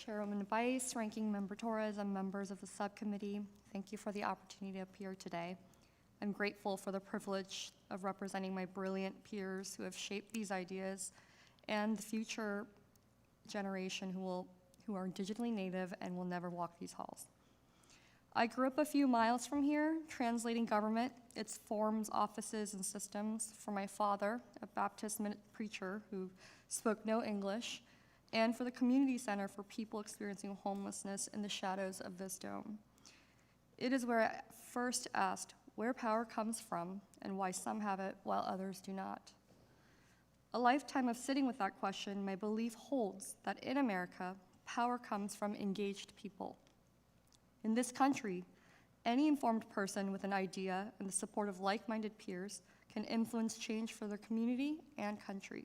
Chairwoman Weiss, Ranking Member Torres, and members of the subcommittee, thank you for the opportunity to appear today. I'm grateful for the privilege of representing my brilliant peers who have shaped these ideas and the future generation who are digitally native and will never walk these halls. I grew up a few miles from here, translating government, its forms, offices, and systems for my father, a Baptist preacher who spoke no English, and for the community center for people experiencing homelessness in the shadows of this dome. It is where I first asked where power comes from and why some have it while others do not. A lifetime of sitting with that question, my belief holds that in America, power comes from engaged people. In this country, any informed person with an idea and the support of like-minded peers can influence change for their community and country.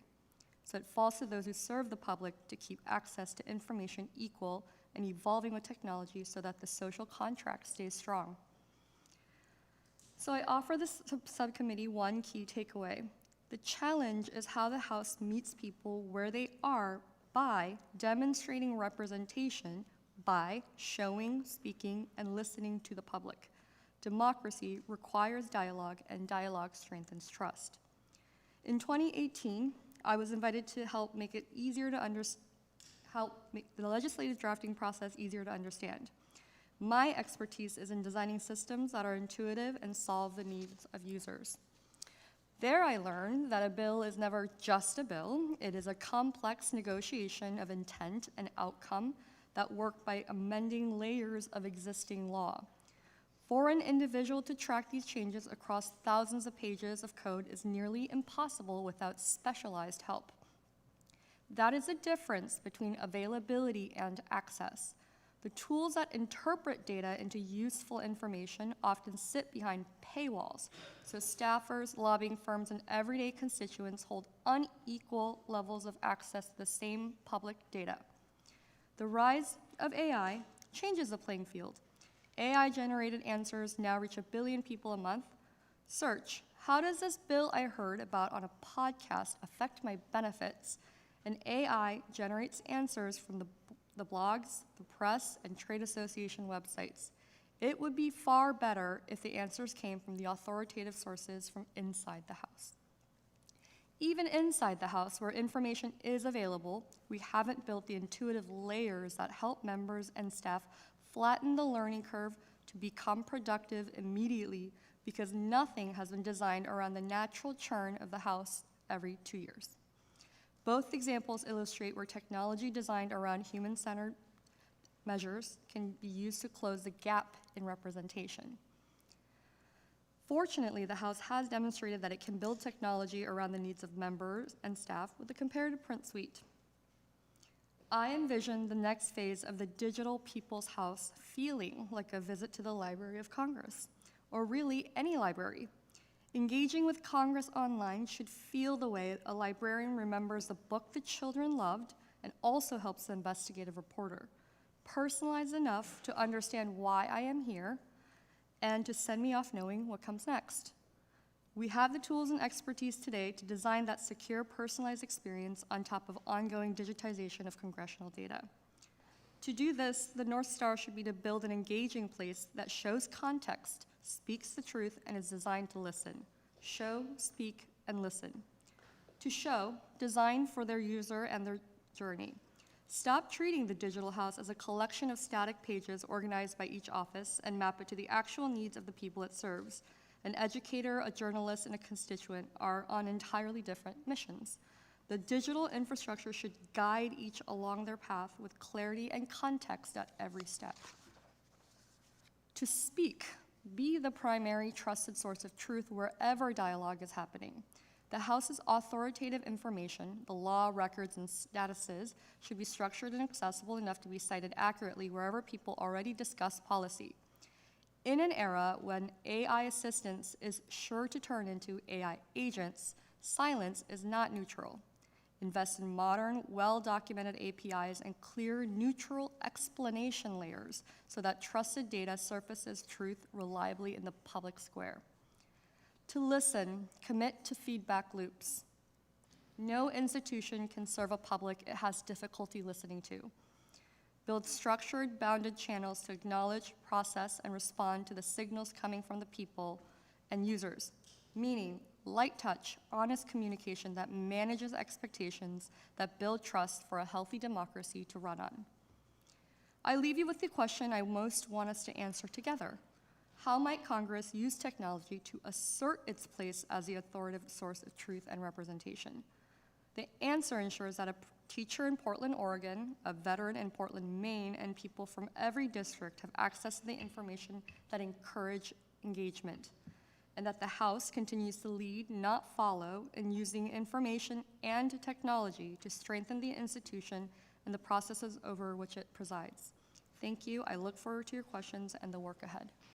So it falls to those who serve the public to keep access to information equal and evolving with technology so that the social contract stays strong. So I offer this subcommittee one key takeaway. The challenge is how the House meets people where they are by demonstrating representation, by showing, speaking, and listening to the public. Democracy requires dialogue, and dialogue strengthens trust. In 2018, I was invited to help make it easier to help make the legislative drafting process easier to understand. My expertise is in designing systems that are intuitive and solve the needs of users. There I learned that a bill is never just a bill. It is a complex negotiation of intent and outcome that work by amending layers of existing law. For an individual to track these changes across thousands of pages of code is nearly impossible without specialized help. That is the difference between availability and access. The tools that interpret data into useful information often sit behind paywalls, so staffers, lobbying firms, and everyday constituents hold unequal levels of access to the same public data. The rise of AI changes the playing field. AI-generated answers now reach 1 billion people a month. Search, how does this bill I heard about on a podcast affect my benefits? And AI generates answers from the blogs, the press, and trade association websites. It would be far better if the answers came from the authoritative sources from inside the House. Even inside the House, where information is available, we haven't built the intuitive layers that help members and staff flatten the learning curve to become productive immediately, because nothing has been designed around the natural churn of the House every 2 years. Both examples illustrate where technology designed around human-centered measures can be used to close the gap in representation. Fortunately, the House has demonstrated that it can build technology around the needs of members and staff with the comparative print suite. I envision the next phase of the Digital People's House feeling like a visit to the Library of Congress, or really any library. Engaging with Congress online should feel the way a librarian remembers the book the children loved and also helps the investigative reporter. Personalized enough to understand why I am here and to send me off knowing what comes next. We have the tools and expertise today to design that secure, personalized experience on top of ongoing digitization of congressional data. To do this, the North Star should be to build an engaging place that shows context, speaks the truth, and is designed to listen. Show, speak, and listen. To show, design for their user and their journey. Stop treating the digital house as a collection of static pages organized by each office and map it to the actual needs of the people it serves. An educator, a journalist, and a constituent are on entirely different missions. The digital infrastructure should guide each along their path with clarity and context at every step. To speak, be the primary trusted source of truth wherever dialogue is happening. The House's authoritative information, the law, records, and statuses, should be structured and accessible enough to be cited accurately wherever people already discuss policy. In an era when AI assistance is sure to turn into AI agents, silence is not neutral. Invest in modern, well-documented APIs and clear, neutral explanation layers so that trusted data surfaces truth reliably in the public square. To listen, commit to feedback loops. No institution can serve a public it has difficulty listening to. build structured, bounded channels to acknowledge, process, and respond to the signals coming from the people and users, meaning light touch, honest communication that manages expectations that build trust for a healthy democracy to run on. I leave you with the question I most want us to answer together. How might Congress use technology to assert its place as the authoritative source of truth and representation? The answer ensures that a teacher in Portland, Oregon, a veteran in Portland, Maine, and people from every district have access to the information that encourage engagement, and that the House continues to lead, not follow, in using information and technology to strengthen the institution and the processes over which it presides. Thank you. I look forward to your questions and the work ahead.